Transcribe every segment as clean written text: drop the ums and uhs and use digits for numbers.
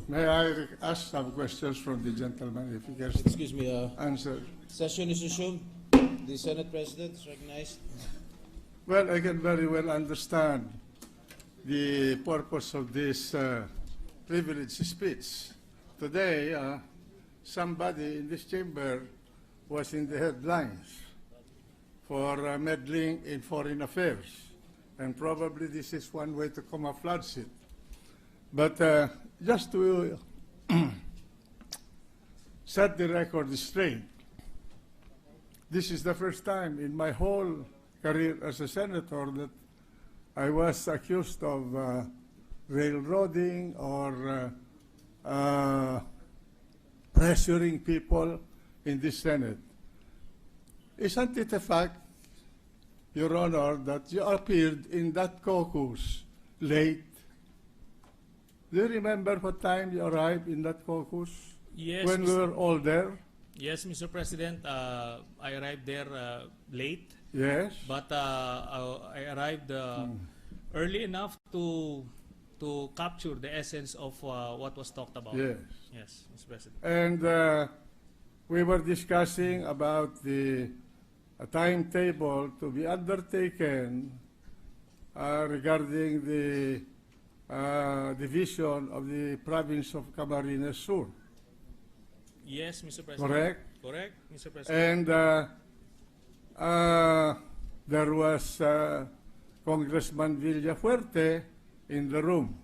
May I ask some questions from the gentleman, if he can Excuse me, answer? session is resumed. The Senate President is recognized. Well, I can very well understand the purpose of this privileged speech. Today, somebody in this chamber was in the headlines for meddling in foreign affairs, and probably this is one way to camouflage it. But just to set the record straight, this is the first time in my whole career as a senator that I was accused of railroading or pressuring people in the Senate. Isn't it a fact, Your Honor, that you appeared in that caucus late? Do you remember what time you arrived in that caucus? Yes, When we were all there? Yes, Mr. President. I arrived there late, Yes. but I arrived early enough to capture the essence of what was talked about. Yes. Yes, Mr. President. And we were discussing about the timetable to be undertaken regarding the division of the province of Camarines Sur. Yes, Mr. President. Correct? Correct, Mr. President. And there was Congressman Villafuerte in the room.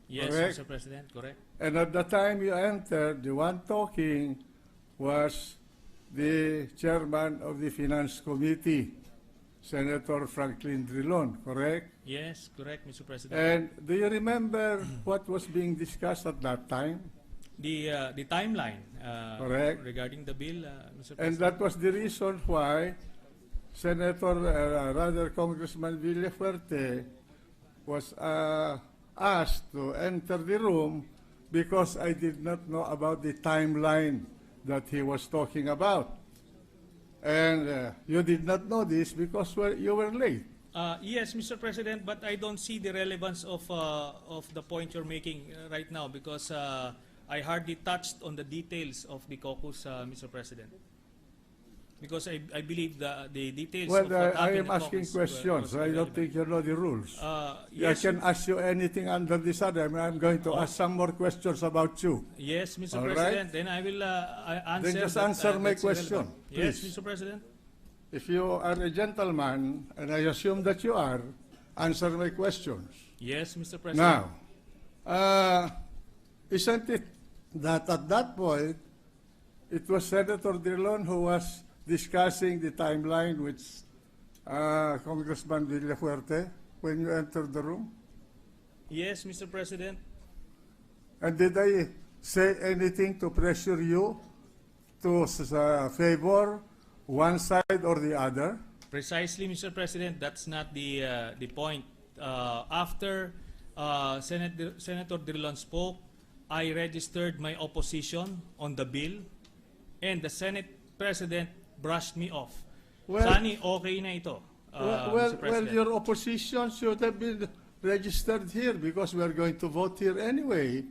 Yes, correct? Mr. President. Correct. And at the time you entered, the one talking was the chairman of the Finance Committee, Senator Franklin Drilon, correct? Yes, correct, Mr. President. And do you remember what was being discussed at that time? The timeline Correct. regarding the bill, Mr. President. And that was the reason why Congressman Villafuerte was asked to enter the room because I did not know about the timeline that he was talking about. And you did not know this because you were late. Yes, Mr. President, but I don't see the relevance of the point you're making right now because I hardly touched on the details of the caucus, Mr. President. Because I believe the details Well, of what I happened am in the asking caucus questions. I don't think you know the rules. Yes, I can ask you anything under the sun. I'm going to ask some more questions about you. yes, Mr. All President. Then I will answer. Then just that, answer my that's question, irrelevant. Yes, please. Mr. President. If you are a gentleman, and I assume that you are, answer my questions. Yes, Mr. President. Now, isn't it that at that point, it was Senator Drilon who was discussing the timeline with Congressman Villafuerte when you entered the room? Yes, Mr. President. And did I say anything to pressure you to favor one side or the other? Precisely, Mr. President. That's not the point. After Senator Drilon spoke, I registered my opposition on the bill, and the Senate President brushed me off. Well, Sani, okay na ito, Mr. well, President. your opposition should have been registered here because we are going to vote here anyway.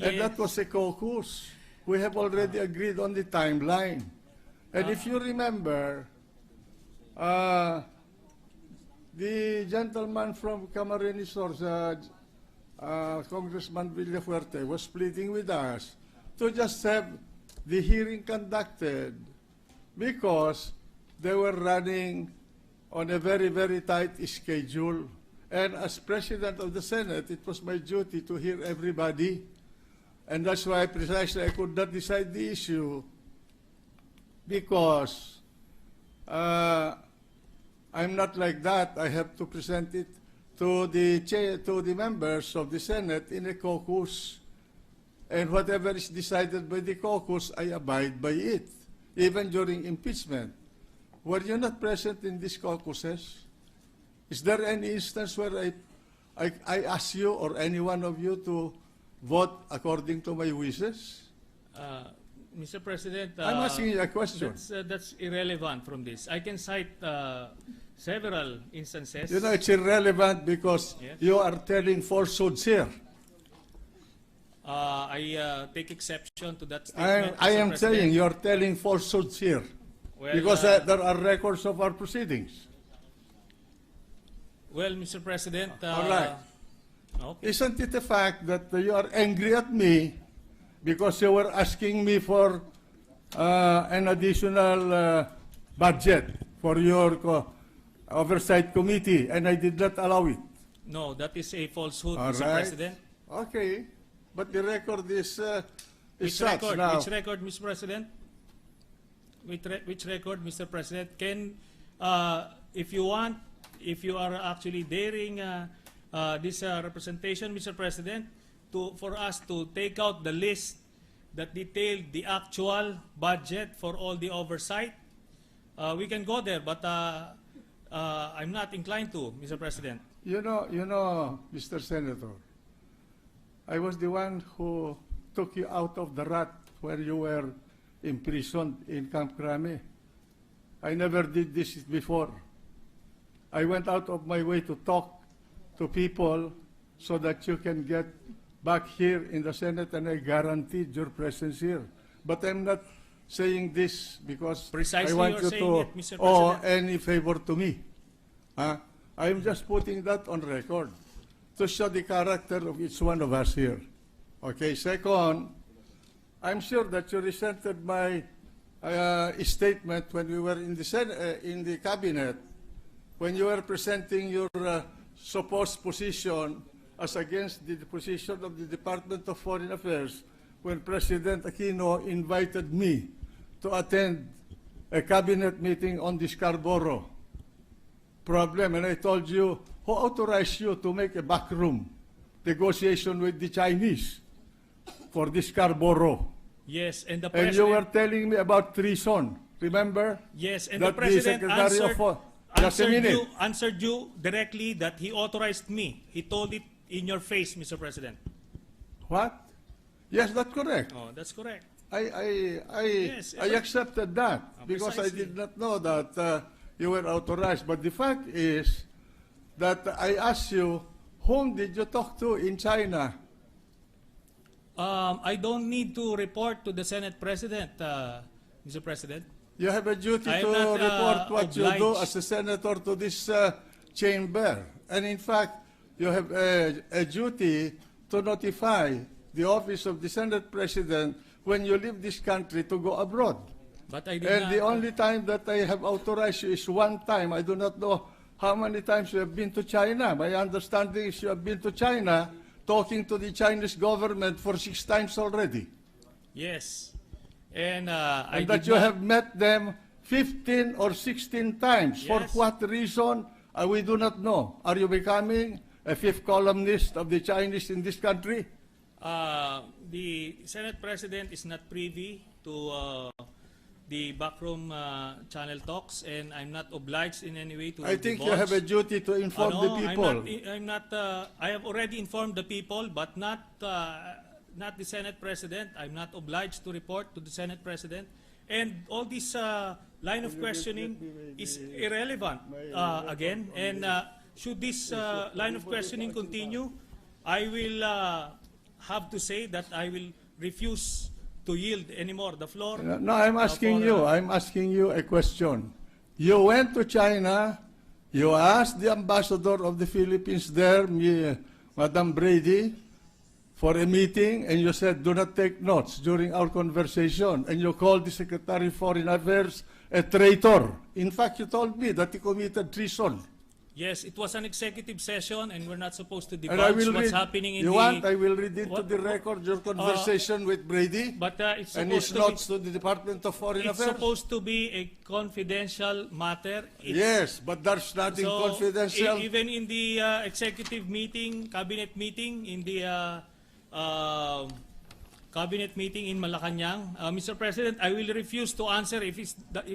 And that was a caucus. We have already agreed on the timeline. And if you remember, the gentleman from Camarines Sur, Congressman Villafuerte, was pleading with us to just have the hearing conducted because they were running on a very, very tight schedule. And as President of the Senate, it was my duty to hear everybody. And that's why precisely I could not decide the issue because I'm not like that. I have to present it to the members of the Senate in a caucus. And whatever is decided by the caucus, I abide by it, even during impeachment. Were you not present in these caucuses? Is there any instance where I ask you or any one of you to vote according to my wishes? Mr. President, I'm asking you a question. That's irrelevant from this. I can cite several instances. You know, it's irrelevant because Yes. you are telling falsehoods here. I take exception to that statement. I Mr. am President. saying you're telling falsehoods here. Well, Because there are records of our proceedings. Well, Mr. President, All right. okay. Isn't it a fact that you are angry at me because you were asking me for an additional budget for your oversight committee, and I did not allow it? No, that is a falsehood, All Mr. right. President. Okay, but the record is Which such record? now. Which record, Mr. President? Which record, Mr. President? Can, if you want, if you are actually daring this representation, Mr. President, for us to take out the list that detailed the actual budget for all the oversight, we can go there, but I'm not inclined to, Mr. President. You know, Mr. Senator, I was the one who took you out of the rut where you were imprisoned in Camp Crame. I never did this before. I went out of my way to talk to people so that you can get back here in the Senate, and I guaranteed your presence here. But I'm not saying this because Precisely I want you're you saying to it, Mr. owe President. any favor to me. I'm just putting that on record to show the character of each one of us here. Okay, second, I'm sure that you resented my statement when we were in the cabinet, when you were presenting your supposed position as against the position of the Department of Foreign Affairs, when President Aquino invited me to attend a cabinet meeting on the Scarborough problem, and I told you, who authorized you to make a backroom negotiation with the Chinese for the Scarborough? Yes, and the And you were President... telling me about treason, remember? Yes, and That the President Secretary of just a minute. answered you directly that he authorized me. He told it in your face, Mr. President. What? Yes, that's correct. Oh, that's correct. I accepted that because I precisely. did not know that you were authorized. But the fact is that I asked you, whom did you talk to in China? I don't need to report to the Senate President, Mr. President. You have a duty I am to not, report what you do obliged. as a senator to this chamber. And in fact, you have a duty to notify the office of the Senate President when you leave this country to go abroad. But I did And not... the only time that I have authorized you is one time. I do not know how many times you have been to China. My understanding is you have been to China talking to the Chinese government for 6 times already. Yes. And I And that did you not... have met them 15 or 16 times. For Yes. what reason? We do not know. Are you becoming a 5th columnist of the Chinese in this country? The Senate President is not privy to the backroom channel talks, and I'm not obliged in any way to I think you divulge. have a duty to inform the people. I have already informed the people, but not the Senate President. I'm not obliged to report to the Senate President. And all this line of questioning is irrelevant again. And should this line of questioning continue, I will have to say that I will refuse to yield anymore the floor. No, I'm asking you. I'm asking you a question. You went to China. You asked the ambassador of the Philippines there, Madam Brady, for a meeting, and you said, do not take notes during our conversation. And you called the Secretary of Foreign Affairs a traitor. In fact, you told me that he committed treason. Yes, it was an executive session, and we're not supposed to And I divulge will what's read, happening in you the... want, I will read into What- the record your conversation with Brady But it's and supposed his to notes be, to the Department of Foreign it's Affairs. supposed to be a confidential matter. It's- Yes, but there's nothing So, confidential. even in the executive meeting, cabinet meeting, in the cabinet meeting in Malacanang, Mr. President, I will refuse to answer if that's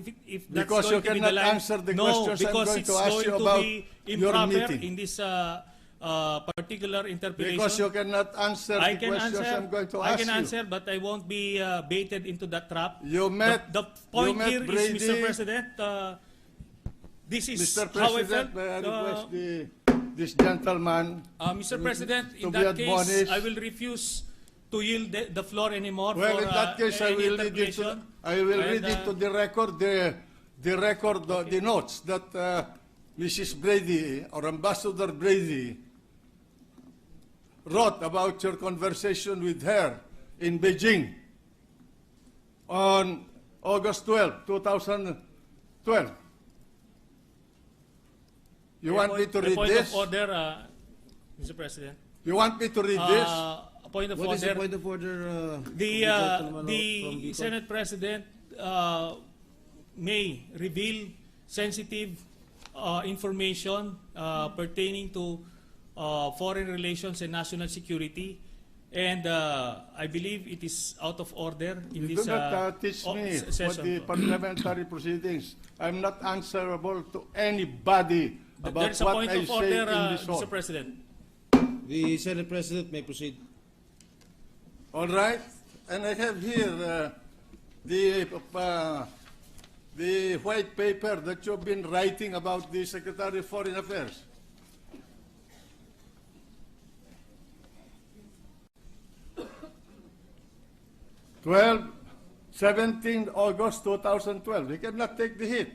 Because going you to be the cannot line. answer the No, questions I'm because going it's to ask going you to about be your improper meeting. in this particular interpellation. Because you cannot answer I the can questions answer. I'm going to I ask can you. answer, but I won't be baited into that trap. You met, The point you met here Brady. is, Mr. President, this is Mr. how I President, felt. may I request this gentleman Mr. President, to in be that case, admonished. I will refuse to yield the floor anymore Well, for in that case, I any will read it. interpolation. I will read And, it to the record. The record, the notes that Mrs. Brady or Ambassador Brady wrote about your conversation with her in Beijing on August 12, 2012. You want me to A read point this? of order, Mr. President. You want me to read this? A point of What is the order. point of order? The gentleman from the Bicol? Senate President may reveal sensitive information pertaining to foreign relations and national security, and I believe it is out of order in You this do not teach me what session. the parliamentary proceedings. I'm not answerable to anybody There about is a what point I of say order, in this hall. Mr. President. The Senate President may proceed. All right, and I have here the white paper that you've been writing about the Secretary of Foreign Affairs. August 17, 2012. He cannot take the hit.